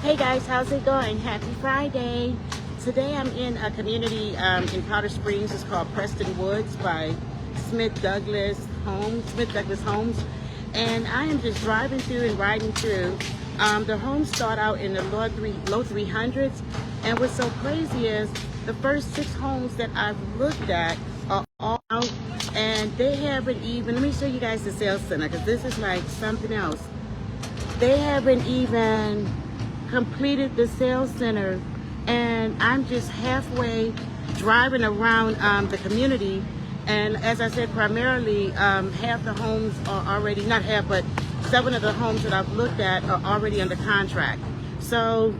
Hey guys, how's it going? Happy Friday. Today I'm in a community in Powder Springs. It's called Preston Woods by Smith Douglas Homes. And I am just driving through and riding through. The homes start out in the low 300s. And what's so crazy is the first 6 homes that I've looked at are all out. And they haven't even, let me show you guys the sales center because this is like something else. They haven't even completed the sales center, and I'm just halfway driving around the community. And as I said, primarily half the homes are already, not half, but 7 of the homes that I've looked at are already under contract. So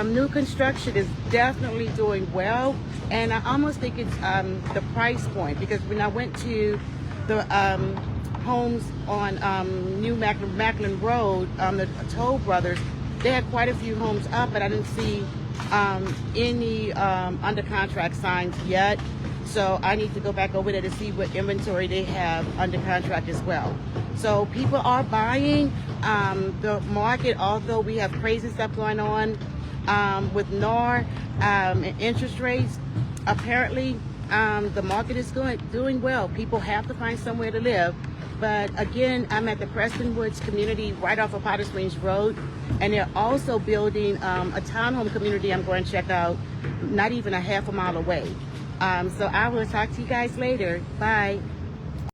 new construction is definitely doing well, and I almost think it's the price point, because when I went to the homes on New Macklin Road, the Toll Brothers, they had quite a few homes up, but I didn't see any under contract signs yet. So I need to go back over there to see what inventory they have under contract as well. So people are buying. The market, although we have crazy stuff going on with NAR and interest rates, apparently the market is doing well. People have to find somewhere to live. But again, I'm at the Preston Woods community right off of Powder Springs Road, and they're also building a townhome community I'm going to check out not even a half a mile away. So I will talk to you guys later. Bye.